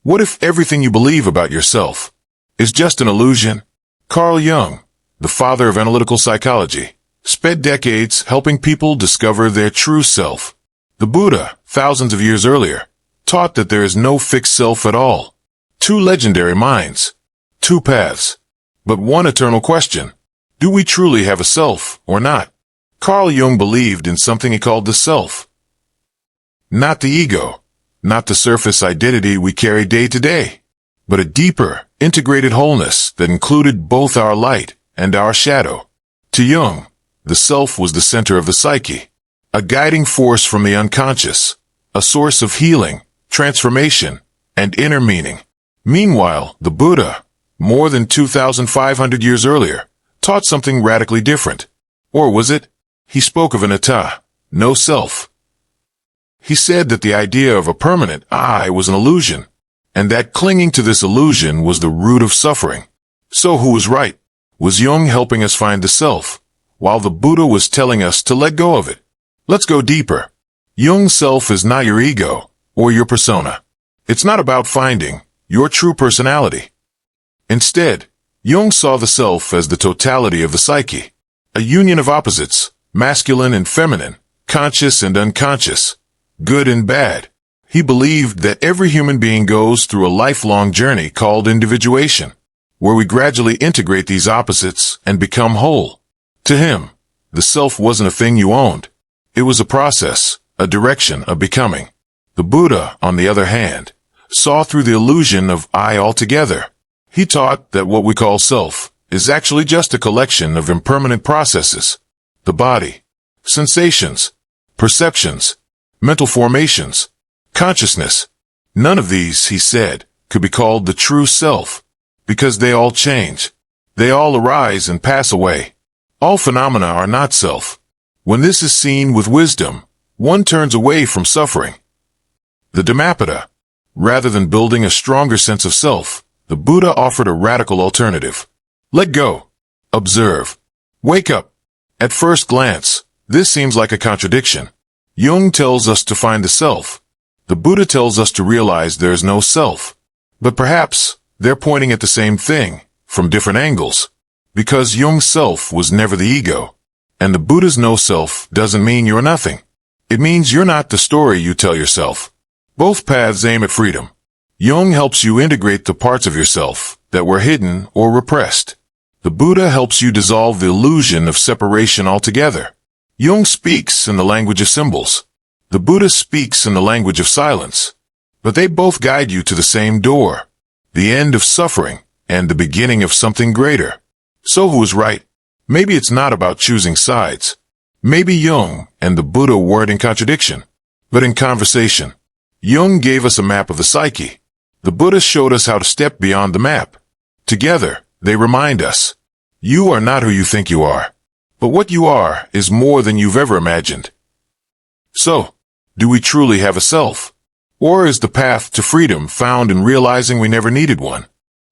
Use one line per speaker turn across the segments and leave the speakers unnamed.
What if everything you believe about yourself is just an illusion? Carl Jung, the father of analytical psychology, spent decades helping people discover their true self. The Buddha, thousands of years earlier, taught that there is no fixed self at all. Two legendary minds, two paths, but one eternal question. Do we truly have a self or not? Carl Jung believed in something he called the self. Not the ego, not the surface identity we carry day to day, but a deeper, integrated wholeness that included both our light and our shadow. To Jung, the self was the center of the psyche, a guiding force from the unconscious, a source of healing, transformation, and inner meaning. Meanwhile, the Buddha, more than 2,500 years earlier, taught something radically different. Or was it? He spoke of anatta, no self. He said that the idea of a permanent I was an illusion, and that clinging to this illusion was the root of suffering. So who was right? Was Jung helping us find the self, while the Buddha was telling us to let go of it? Let's go deeper. Jung's self is not your ego or your persona. It's not about finding your true personality. Instead, Jung saw the self as the totality of the psyche, a union of opposites, masculine and feminine, conscious and unconscious, good and bad. He believed that every human being goes through a lifelong journey called individuation, where we gradually integrate these opposites and become whole. To him, the self wasn't a thing you owned. It was a process, a direction of becoming. The Buddha, on the other hand, saw through the illusion of I altogether. He taught that what we call self is actually just a collection of impermanent processes. The body, sensations, perceptions, mental formations, consciousness. None of these, he said, could be called the true self, because they all change. They all arise and pass away. All phenomena are not self. When this is seen with wisdom, one turns away from suffering. The Dhammapada. Rather than building a stronger sense of self, the Buddha offered a radical alternative. Let go. Observe. Wake up. At first glance, this seems like a contradiction. Jung tells us to find the self. The Buddha tells us to realize there is no self. But perhaps they're pointing at the same thing, from different angles. Because Jung's self was never the ego. And the Buddha's no self doesn't mean you're nothing. It means you're not the story you tell yourself. Both paths aim at freedom. Jung helps you integrate the parts of yourself that were hidden or repressed. The Buddha helps you dissolve the illusion of separation altogether. Jung speaks in the language of symbols. The Buddha speaks in the language of silence. But they both guide you to the same door, the end of suffering and the beginning of something greater. So who is right? Maybe it's not about choosing sides. Maybe Jung and the Buddha weren't in contradiction, but in conversation. Jung gave us a map of the psyche. The Buddha showed us how to step beyond the map. Together, they remind us, you are not who you think you are. But what you are is more than you've ever imagined. So, do we truly have a self? Or is the path to freedom found in realizing we never needed one?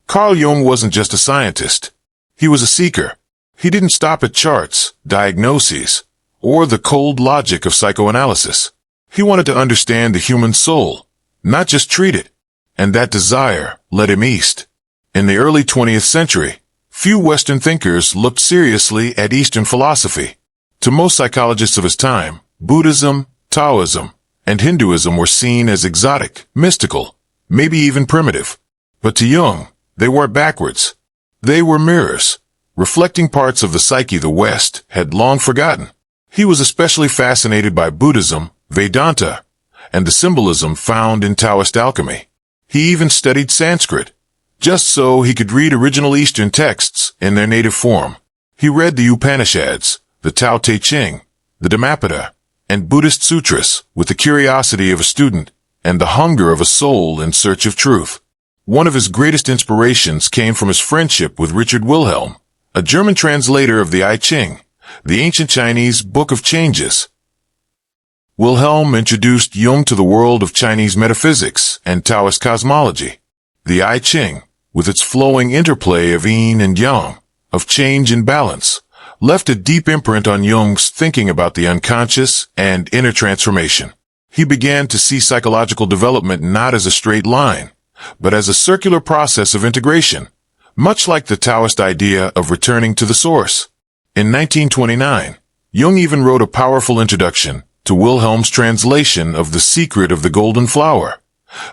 Carl Jung wasn't just a scientist. He was a seeker. He didn't stop at charts, diagnoses, or the cold logic of psychoanalysis. He wanted to understand the human soul, not just treat it. And that desire led him east. In the early 20th century, few Western thinkers looked seriously at Eastern philosophy. To most psychologists of his time, Buddhism, Taoism, and Hinduism were seen as exotic, mystical, maybe even primitive. But to Jung, they weren't backwards. They were mirrors, reflecting parts of the psyche the West had long forgotten. He was especially fascinated by Buddhism, Vedanta, and the symbolism found in Taoist alchemy. He even studied Sanskrit, just so he could read original Eastern texts in their native form. He read the Upanishads, the Tao Te Ching, the Dhammapada, and Buddhist sutras with the curiosity of a student and the hunger of a soul in search of truth. One of his greatest inspirations came from his friendship with Richard Wilhelm, a German translator of the I Ching, the ancient Chinese Book of Changes. Wilhelm introduced Jung to the world of Chinese metaphysics and Taoist cosmology. The I Ching, with its flowing interplay of yin and yang, of change and balance, left a deep imprint on Jung's thinking about the unconscious and inner transformation. He began to see psychological development not as a straight line, but as a circular process of integration, much like the Taoist idea of returning to the source. In 1929, Jung even wrote a powerful introduction to Wilhelm's translation of The Secret of the Golden Flower,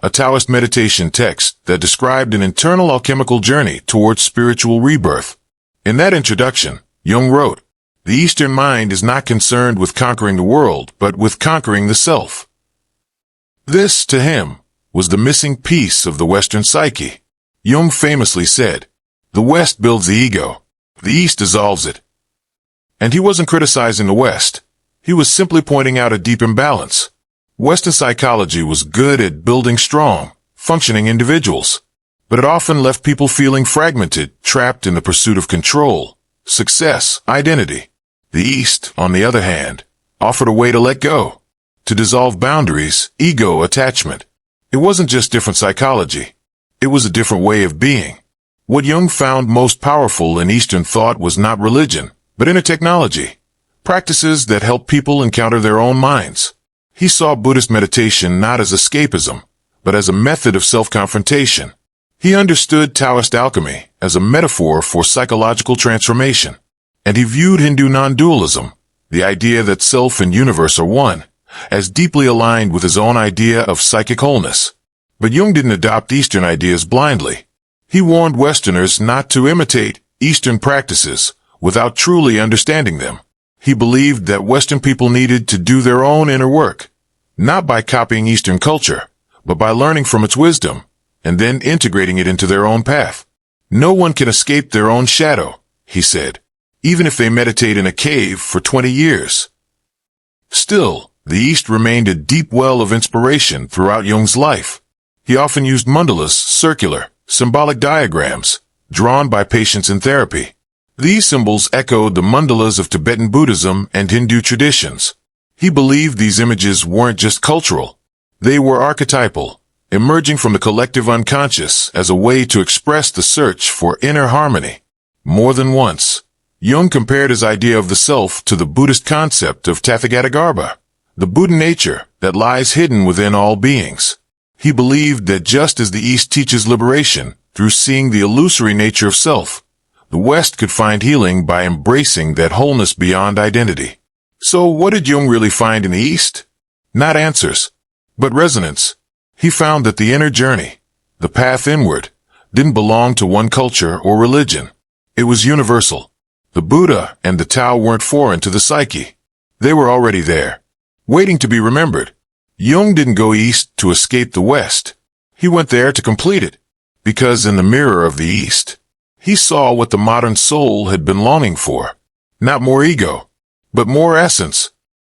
a Taoist meditation text that described an internal alchemical journey towards spiritual rebirth. In that introduction, Jung wrote, "The Eastern mind is not concerned with conquering the world, but with conquering the self." This, to him, was the missing piece of the Western psyche. Jung famously said, "The West builds the ego, the East dissolves it." And he wasn't criticizing the West. He was simply pointing out a deep imbalance. Western psychology was good at building strong, functioning individuals, but it often left people feeling fragmented, trapped in the pursuit of control, success, identity. The East, on the other hand, offered a way to let go, to dissolve boundaries, ego, attachment. It wasn't just different psychology. It was a different way of being. What Jung found most powerful in Eastern thought was not religion, but inner technology, practices that help people encounter their own minds. He saw Buddhist meditation not as escapism, but as a method of self-confrontation. He understood Taoist alchemy as a metaphor for psychological transformation, and he viewed Hindu non-dualism, the idea that self and universe are one, as deeply aligned with his own idea of psychic wholeness. But Jung didn't adopt Eastern ideas blindly. He warned Westerners not to imitate Eastern practices without truly understanding them. He believed that Western people needed to do their own inner work, not by copying Eastern culture, but by learning from its wisdom, and then integrating it into their own path. No one can escape their own shadow, he said, even if they meditate in a cave for 20 years. Still, the East remained a deep well of inspiration throughout Jung's life. He often used mandalas, circular, symbolic diagrams, drawn by patients in therapy. These symbols echoed the mandalas of Tibetan Buddhism and Hindu traditions. He believed these images weren't just cultural. They were archetypal, emerging from the collective unconscious as a way to express the search for inner harmony. More than once, Jung compared his idea of the self to the Buddhist concept of Tathagatagarbha, the Buddha nature that lies hidden within all beings. He believed that just as the East teaches liberation through seeing the illusory nature of self, the West could find healing by embracing that wholeness beyond identity. So what did Jung really find in the East? Not answers, but resonance. He found that the inner journey, the path inward, didn't belong to one culture or religion. It was universal. The Buddha and the Tao weren't foreign to the psyche. They were already there, waiting to be remembered. Jung didn't go east to escape the West. He went there to complete it, because in the mirror of the East, he saw what the modern soul had been longing for. Not more ego, but more essence.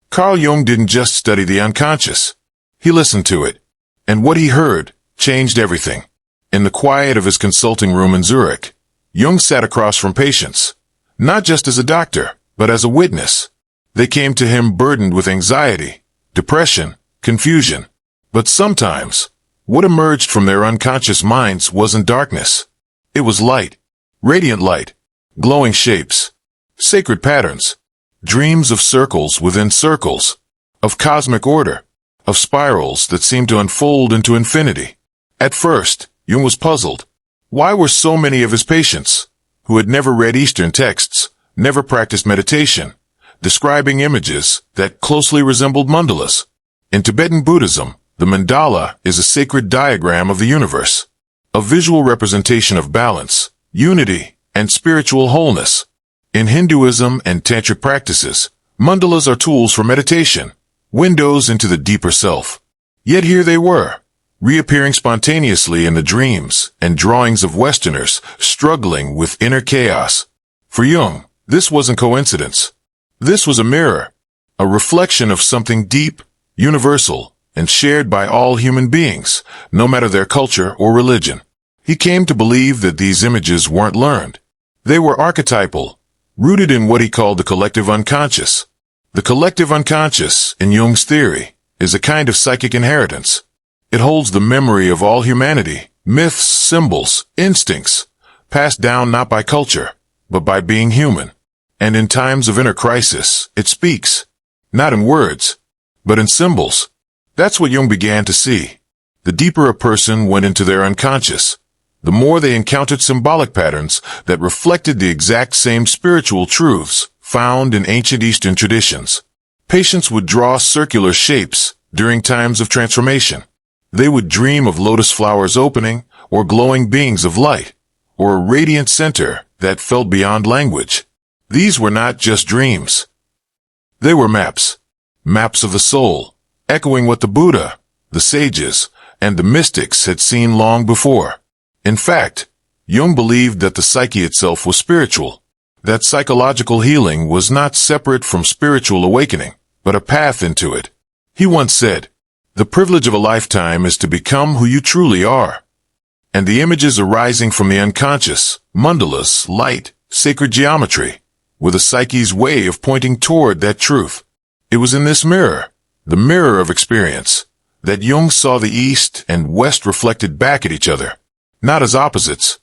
Carl Jung didn't just study the unconscious. He listened to it, and what he heard changed everything. In the quiet of his consulting room in Zurich, Jung sat across from patients, not just as a doctor, but as a witness. They came to him burdened with anxiety, depression, confusion. But sometimes, what emerged from their unconscious minds wasn't darkness. It was light, radiant light, glowing shapes, sacred patterns, dreams of circles within circles, of cosmic order, of spirals that seemed to unfold into infinity. At first, Jung was puzzled. Why were so many of his patients, who had never read Eastern texts, never practiced meditation, describing images that closely resembled mandalas? In Tibetan Buddhism, the mandala is a sacred diagram of the universe, a visual representation of balance, unity, and spiritual wholeness. In Hinduism and tantric practices, mandalas are tools for meditation, windows into the deeper self. Yet here they were, reappearing spontaneously in the dreams and drawings of Westerners struggling with inner chaos. For Jung, this wasn't coincidence. This was a mirror, a reflection of something deep, universal, and shared by all human beings, no matter their culture or religion. He came to believe that these images weren't learned. They were archetypal, rooted in what he called the collective unconscious. The collective unconscious, in Jung's theory, is a kind of psychic inheritance. It holds the memory of all humanity, myths, symbols, instincts, passed down not by culture, but by being human. And in times of inner crisis, it speaks, not in words, but in symbols. That's what Jung began to see. The deeper a person went into their unconscious, the more they encountered symbolic patterns that reflected the exact same spiritual truths found in ancient Eastern traditions. Patients would draw circular shapes during times of transformation. They would dream of lotus flowers opening, or glowing beings of light, or a radiant center that felt beyond language. These were not just dreams. They were maps. Maps of the soul, echoing what the Buddha, the sages, and the mystics had seen long before. In fact, Jung believed that the psyche itself was spiritual, that psychological healing was not separate from spiritual awakening, but a path into it. He once said, "The privilege of a lifetime is to become who you truly are." And the images arising from the unconscious, mandalas, light, sacred geometry, were the psyche's way of pointing toward that truth. It was in this mirror, the mirror of experience, that Jung saw the East and West reflected back at each other, not as opposites,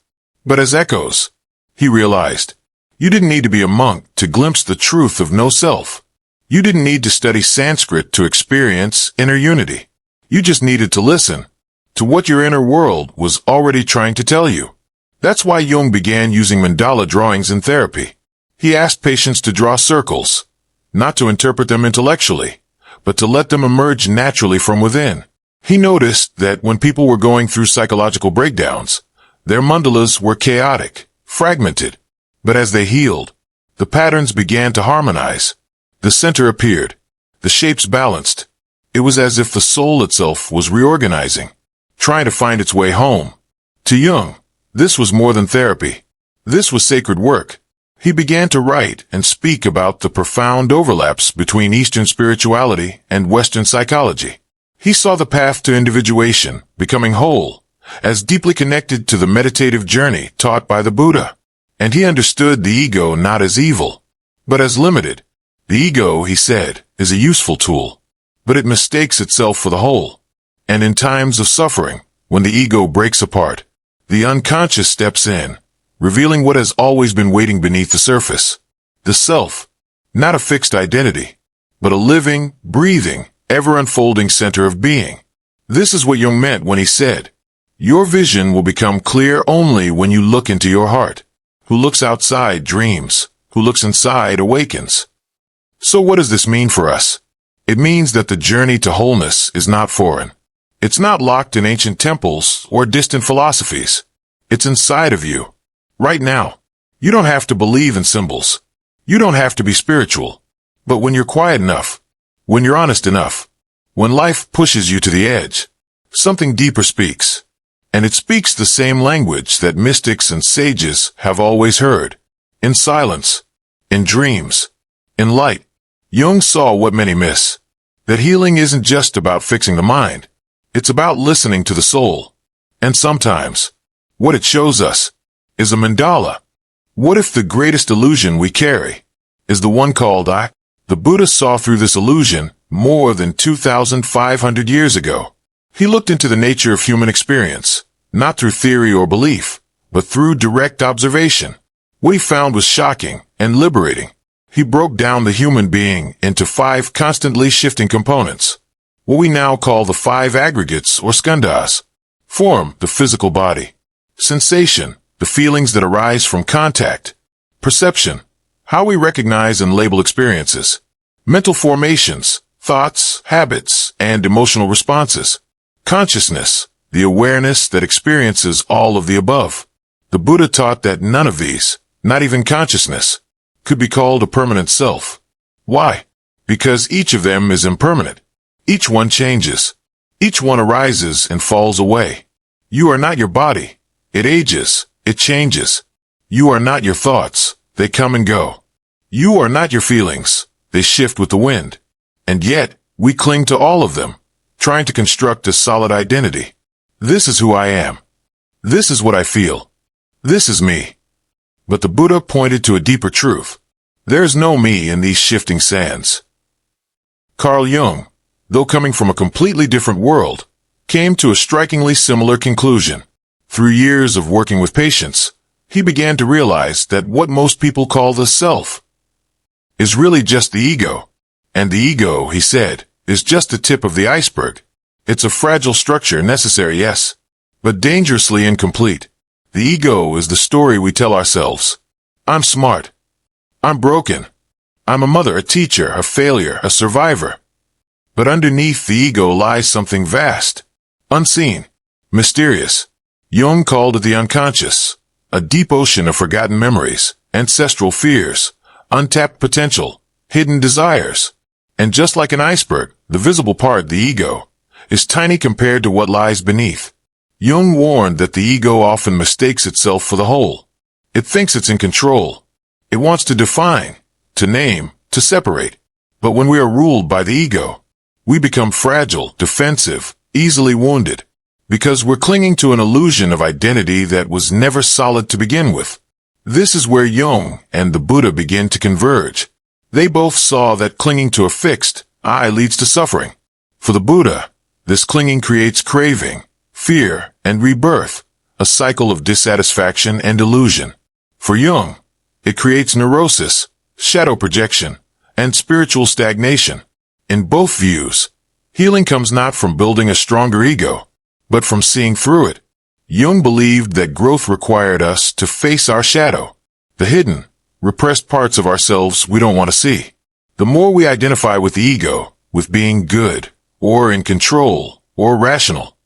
but as echoes. He realized, you didn't need to be a monk to glimpse the truth of no self. You didn't need to study Sanskrit to experience inner unity. You just needed to listen to what your inner world was already trying to tell you. That's why Jung began using mandala drawings in therapy. He asked patients to draw circles, not to interpret them intellectually, but to let them emerge naturally from within. He noticed that when people were going through psychological breakdowns, their mandalas were chaotic, fragmented. But as they healed, the patterns began to harmonize. The center appeared, the shapes balanced. It was as if the soul itself was reorganizing, trying to find its way home. To Jung, this was more than therapy. This was sacred work. He began to write and speak about the profound overlaps between Eastern spirituality and Western psychology. He saw the path to individuation, becoming whole, as deeply connected to the meditative journey taught by the Buddha. And he understood the ego not as evil, but as limited. The ego, he said, is a useful tool, but it mistakes itself for the whole. And in times of suffering, when the ego breaks apart, the unconscious steps in, revealing what has always been waiting beneath the surface. The self, not a fixed identity, but a living, breathing, ever-unfolding center of being. This is what Jung meant when he said, "Your vision will become clear only when you look into your heart. Who looks outside dreams, who looks inside awakens." So what does this mean for us? It means that the journey to wholeness is not foreign. It's not locked in ancient temples or distant philosophies. It's inside of you. Right now. You don't have to believe in symbols. You don't have to be spiritual. But when you're quiet enough, when you're honest enough, when life pushes you to the edge, something deeper speaks. And it speaks the same language that mystics and sages have always heard. In silence, in dreams, in light. Jung saw what many miss. That healing isn't just about fixing the mind. It's about listening to the soul. And sometimes, what it shows us is a mandala. What if the greatest illusion we carry is the one called I? The Buddha saw through this illusion more than 2,500 years ago. He looked into the nature of human experience, not through theory or belief, but through direct observation. What he found was shocking and liberating. He broke down the human being into 5 constantly shifting components. What we now call the 5 aggregates or skandhas. Form, the physical body. Sensation, the feelings that arise from contact. Perception, how we recognize and label experiences. Mental formations, thoughts, habits, and emotional responses. Consciousness, the awareness that experiences all of the above. The Buddha taught that none of these, not even consciousness, could be called a permanent self. Why? Because each of them is impermanent. Each one changes. Each one arises and falls away. You are not your body. It ages. It changes. You are not your thoughts. They come and go. You are not your feelings. They shift with the wind. And yet, we cling to all of them, trying to construct a solid identity. This is who I am. This is what I feel. This is me. But the Buddha pointed to a deeper truth. There is no me in these shifting sands. Carl Jung, though coming from a completely different world, came to a strikingly similar conclusion. Through years of working with patients, he began to realize that what most people call the self is really just the ego. And the ego, he said, is just the tip of the iceberg. It's a fragile structure, necessary, yes, but dangerously incomplete. The ego is the story we tell ourselves. I'm smart. I'm broken. I'm a mother, a teacher, a failure, a survivor. But underneath the ego lies something vast, unseen, mysterious. Jung called it the unconscious, a deep ocean of forgotten memories, ancestral fears, untapped potential, hidden desires. And just like an iceberg, the visible part, the ego, is tiny compared to what lies beneath. Jung warned that the ego often mistakes itself for the whole. It thinks it's in control. It wants to define, to name, to separate. But when we are ruled by the ego, we become fragile, defensive, easily wounded, because we're clinging to an illusion of identity that was never solid to begin with. This is where Jung and the Buddha begin to converge. They both saw that clinging to a fixed I leads to suffering. For the Buddha, this clinging creates craving, fear, and rebirth, a cycle of dissatisfaction and illusion. For Jung, it creates neurosis, shadow projection, and spiritual stagnation. In both views, healing comes not from building a stronger ego, but from seeing through it. Jung believed that growth required us to face our shadow, the hidden, repressed parts of ourselves we don't want to see. The more we identify with the ego, with being good, or in control, or rational,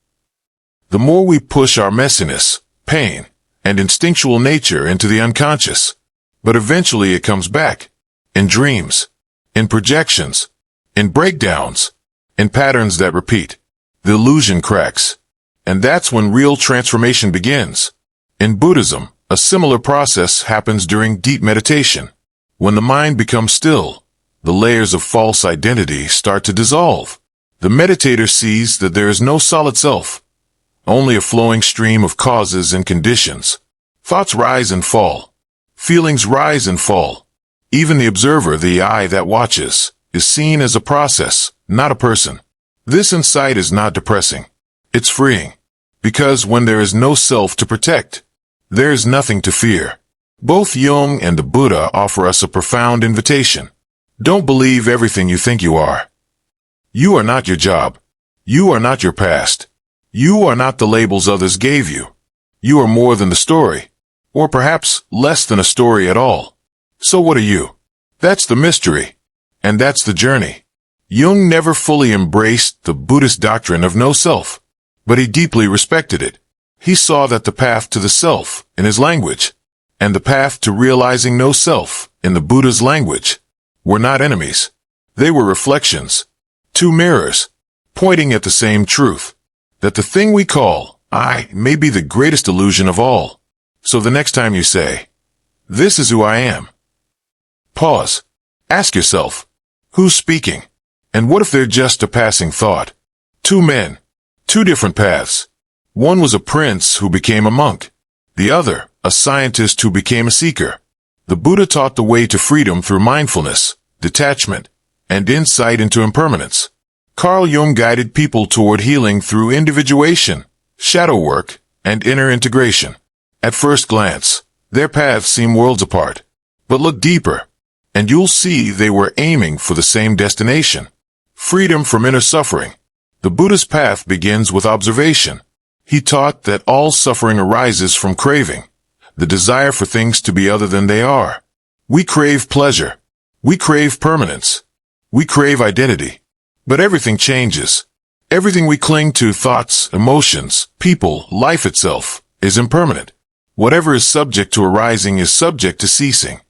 the more we push our messiness, pain, and instinctual nature into the unconscious. But eventually it comes back, in dreams, in projections, in breakdowns, in patterns that repeat. The illusion cracks, and that's when real transformation begins. In Buddhism, a similar process happens during deep meditation. When the mind becomes still, the layers of false identity start to dissolve. The meditator sees that there is no solid self, only a flowing stream of causes and conditions. Thoughts rise and fall. Feelings rise and fall. Even the observer, the eye that watches, is seen as a process, not a person. This insight is not depressing. It's freeing. Because when there is no self to protect, there is nothing to fear. Both Jung and the Buddha offer us a profound invitation. Don't believe everything you think you are. You are not your job. You are not your past. You are not the labels others gave you. You are more than the story, or perhaps less than a story at all. So what are you? That's the mystery, and that's the journey. Jung never fully embraced the Buddhist doctrine of no self, but he deeply respected it. He saw that the path to the self, in his language, and the path to realizing no self, in the Buddha's language, were not enemies. They were reflections, two mirrors, pointing at the same truth, that the thing we call I may be the greatest illusion of all. So the next time you say, "This is who I am," pause. Ask yourself, who's speaking? And what if they're just a passing thought? Two men, two different paths. One was a prince who became a monk. The other, a scientist who became a seeker. The Buddha taught the way to freedom through mindfulness, detachment, and insight into impermanence. Carl Jung guided people toward healing through individuation, shadow work, and inner integration. At first glance, their paths seem worlds apart. But look deeper, and you'll see they were aiming for the same destination. Freedom from inner suffering. The Buddha's path begins with observation. He taught that all suffering arises from craving, the desire for things to be other than they are. We crave pleasure. We crave permanence. We crave identity. But everything changes. Everything we cling to, thoughts, emotions, people, life itself, is impermanent. Whatever is subject to arising is subject to ceasing.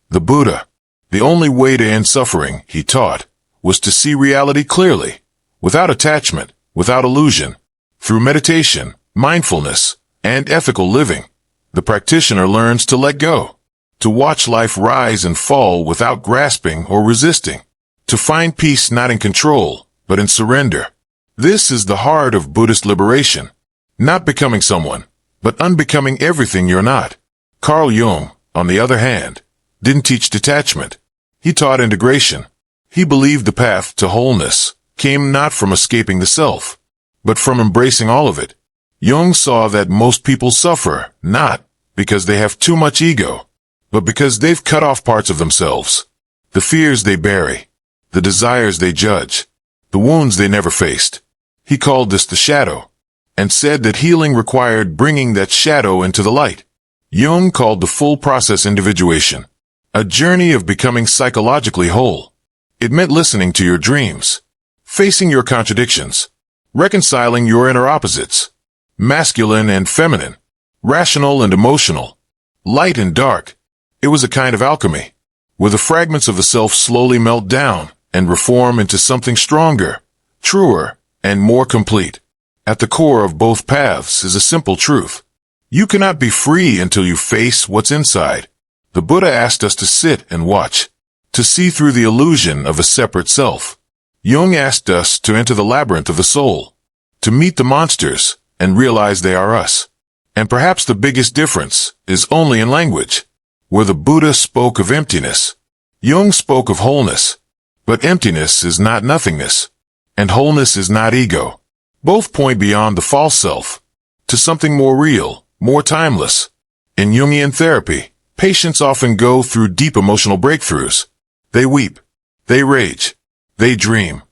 The Buddha, the only way to end suffering, he taught, was to see reality clearly, without attachment, without illusion. Through meditation, mindfulness, and ethical living, the practitioner learns to let go, to watch life rise and fall without grasping or resisting, to find peace not in control, but in surrender. This is the heart of Buddhist liberation. Not becoming someone, but unbecoming everything you're not. Carl Jung, on the other hand, didn't teach detachment. He taught integration. He believed the path to wholeness came not from escaping the self, but from embracing all of it. Jung saw that most people suffer, not because they have too much ego, but because they've cut off parts of themselves. The fears they bury, the desires they judge, the wounds they never faced. He called this the shadow, and said that healing required bringing that shadow into the light. Jung called the full process individuation, a journey of becoming psychologically whole. It meant listening to your dreams, facing your contradictions, reconciling your inner opposites, masculine and feminine, rational and emotional, light and dark. It was a kind of alchemy, where the fragments of the self slowly melt down and reform into something stronger, truer, and more complete. At the core of both paths is a simple truth. You cannot be free until you face what's inside. The Buddha asked us to sit and watch, to see through the illusion of a separate self. Jung asked us to enter the labyrinth of the soul, to meet the monsters and realize they are us. And perhaps the biggest difference is only in language. Where the Buddha spoke of emptiness, Jung spoke of wholeness. But emptiness is not nothingness, and wholeness is not ego. Both point beyond the false self, to something more real, more timeless. In Jungian therapy, patients often go through deep emotional breakthroughs. They weep, they rage, they dream.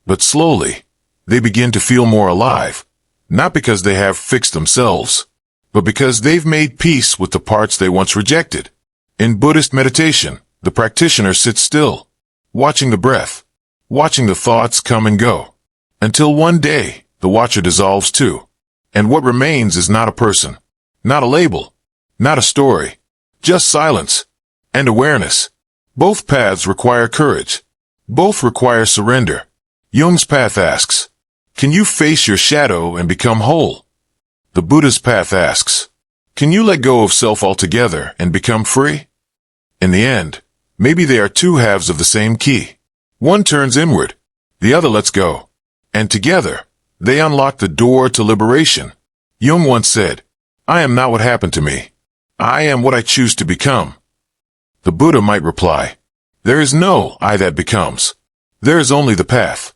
But slowly, they begin to feel more alive, not because they have fixed themselves, but because they've made peace with the parts they once rejected. In Buddhist meditation, the practitioner sits still, watching the breath, watching the thoughts come and go, until one day, the watcher dissolves too. And what remains is not a person, not a label, not a story, just silence and awareness. Both paths require courage. Both require surrender. Jung's path asks, can you face your shadow and become whole? The Buddha's path asks, can you let go of self altogether and become free? In the end, maybe they are two halves of the same key. One turns inward, the other lets go. And together, they unlock the door to liberation. Jung once said, I am not what happened to me. I am what I choose to become. The Buddha might reply, there is no I that becomes. There is only the path.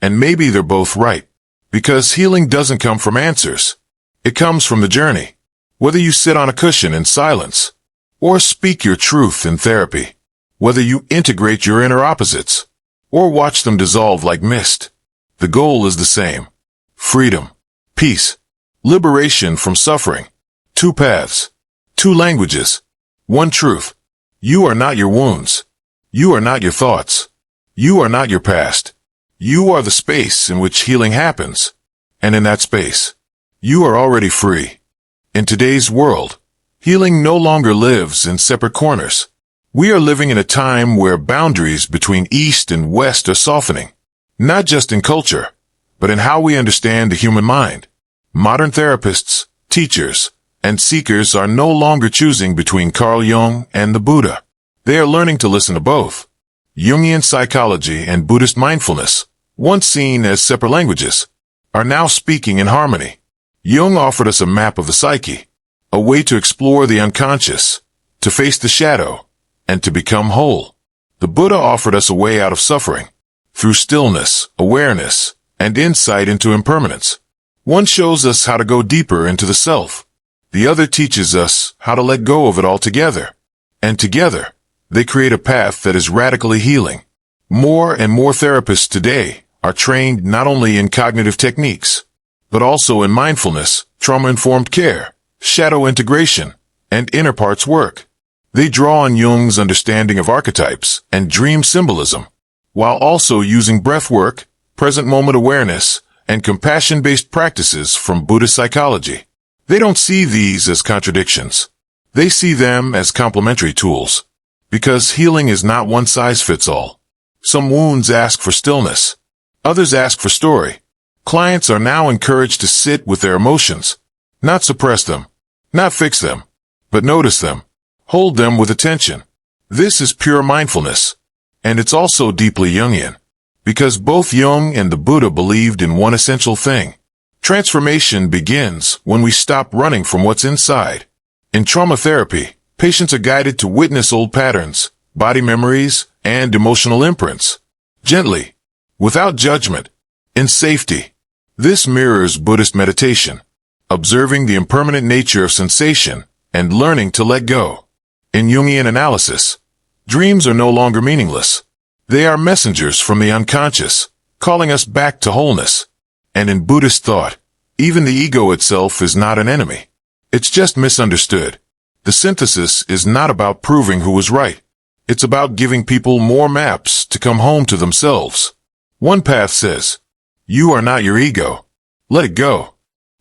And maybe they're both right, because healing doesn't come from answers. It comes from the journey. Whether you sit on a cushion in silence, or speak your truth in therapy, whether you integrate your inner opposites, or watch them dissolve like mist, the goal is the same. Freedom, peace, liberation from suffering. Two paths, two languages, one truth. You are not your wounds. You are not your thoughts. You are not your past. You are the space in which healing happens. And in that space, you are already free. In today's world, healing no longer lives in separate corners. We are living in a time where boundaries between East and West are softening, not just in culture, but in how we understand the human mind. Modern therapists, teachers, and seekers are no longer choosing between Carl Jung and the Buddha. They are learning to listen to both. Jungian psychology and Buddhist mindfulness, once seen as separate languages, are now speaking in harmony. Jung offered us a map of the psyche, a way to explore the unconscious, to face the shadow, and to become whole. The Buddha offered us a way out of suffering, through stillness, awareness, and insight into impermanence. One shows us how to go deeper into the self. The other teaches us how to let go of it altogether. And together, they create a path that is radically healing. More and more therapists today are trained not only in cognitive techniques, but also in mindfulness, trauma-informed care, shadow integration, and inner parts work. They draw on Jung's understanding of archetypes and dream symbolism, while also using breath work, present moment awareness, and compassion-based practices from Buddhist psychology. They don't see these as contradictions. They see them as complementary tools. Because healing is not one size fits all. Some wounds ask for stillness. Others ask for story. Clients are now encouraged to sit with their emotions, not suppress them, not fix them, but notice them, hold them with attention. This is pure mindfulness, and it's also deeply Jungian, because both Jung and the Buddha believed in one essential thing. Transformation begins when we stop running from what's inside. In trauma therapy, patients are guided to witness old patterns, body memories, and emotional imprints, gently, without judgment, in safety. This mirrors Buddhist meditation, observing the impermanent nature of sensation and learning to let go. In Jungian analysis, dreams are no longer meaningless. They are messengers from the unconscious, calling us back to wholeness. And in Buddhist thought, even the ego itself is not an enemy. It's just misunderstood. The synthesis is not about proving who was right. It's about giving people more maps to come home to themselves. One path says, you are not your ego. Let it go.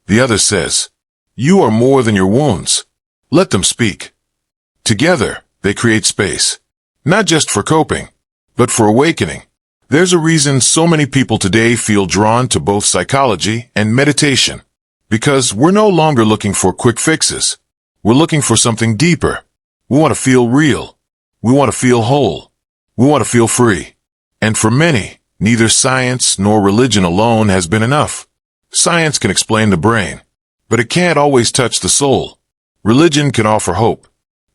The other says, you are more than your wounds. Let them speak. Together, they create space. Not just for coping, but for awakening. There's a reason so many people today feel drawn to both psychology and meditation. Because we're no longer looking for quick fixes. We're looking for something deeper. We want to feel real. We want to feel whole. We want to feel free. And for many, neither science nor religion alone has been enough. Science can explain the brain, but it can't always touch the soul. Religion can offer hope,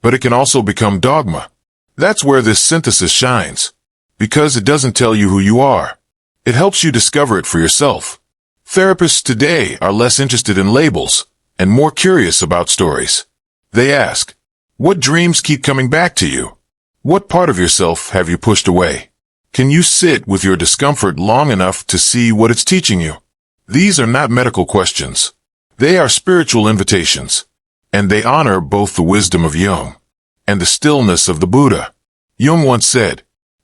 but it can also become dogma. That's where this synthesis shines. Because it doesn't tell you who you are. It helps you discover it for yourself. Therapists today are less interested in labels and more curious about stories. They ask, what dreams keep coming back to you? What part of yourself have you pushed away? Can you sit with your discomfort long enough to see what it's teaching you? These are not medical questions. They are spiritual invitations. And they honor both the wisdom of Jung and the stillness of the Buddha. Jung once said,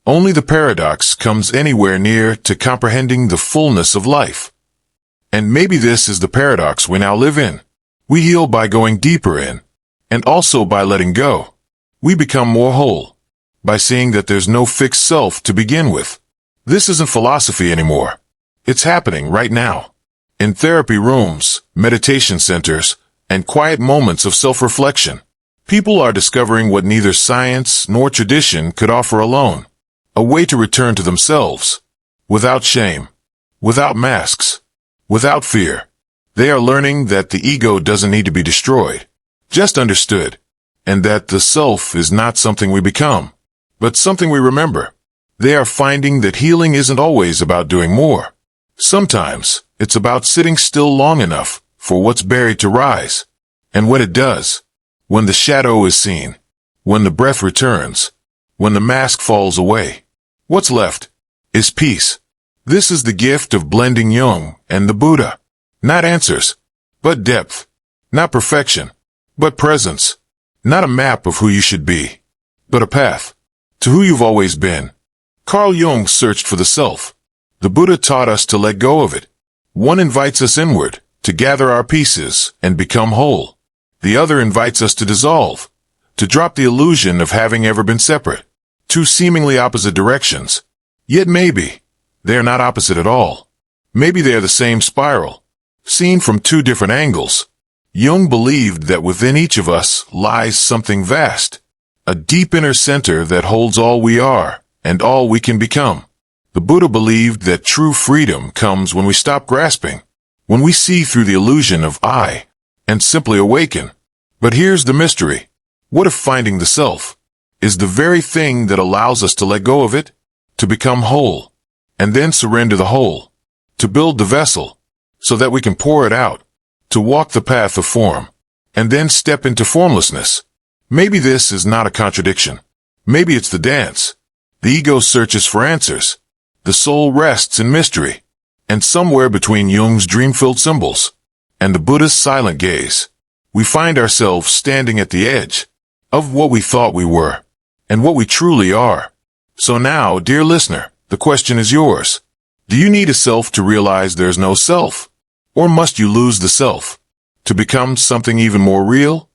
only the paradox comes anywhere near to comprehending the fullness of life. And maybe this is the paradox we now live in. We heal by going deeper in, and also by letting go. We become more whole, by seeing that there's no fixed self to begin with. This isn't philosophy anymore. It's happening right now. In therapy rooms, meditation centers, and quiet moments of self-reflection, people are discovering what neither science nor tradition could offer alone. A way to return to themselves, without shame, without masks, without fear. They are learning that the ego doesn't need to be destroyed, just understood, and that the self is not something we become, but something we remember. They are finding that healing isn't always about doing more. Sometimes, it's about sitting still long enough for what's buried to rise. And when it does, when the shadow is seen, when the breath returns, when the mask falls away, what's left is peace. This is the gift of blending Jung and the Buddha. Not answers, but depth. Not perfection, but presence. Not a map of who you should be, but a path to who you've always been. Carl Jung searched for the self. The Buddha taught us to let go of it. One invites us inward, to gather our pieces and become whole. The other invites us to dissolve, to drop the illusion of having ever been separate. Two seemingly opposite directions. Yet maybe they're not opposite at all. Maybe they're the same spiral, seen from two different angles. Jung believed that within each of us lies something vast, a deep inner center that holds all we are and all we can become. The Buddha believed that true freedom comes when we stop grasping, when we see through the illusion of I and simply awaken. But here's the mystery. What if finding the self is the very thing that allows us to let go of it, to become whole, and then surrender the whole, to build the vessel, so that we can pour it out, to walk the path of form, and then step into formlessness? Maybe this is not a contradiction. Maybe it's the dance. The ego searches for answers. The soul rests in mystery. And somewhere between Jung's dream-filled symbols and the Buddha's silent gaze, we find ourselves standing at the edge of what we thought we were, and what we truly are. So now, dear listener, the question is yours. Do you need a self to realize there's no self? Or must you lose the self to become something even more real?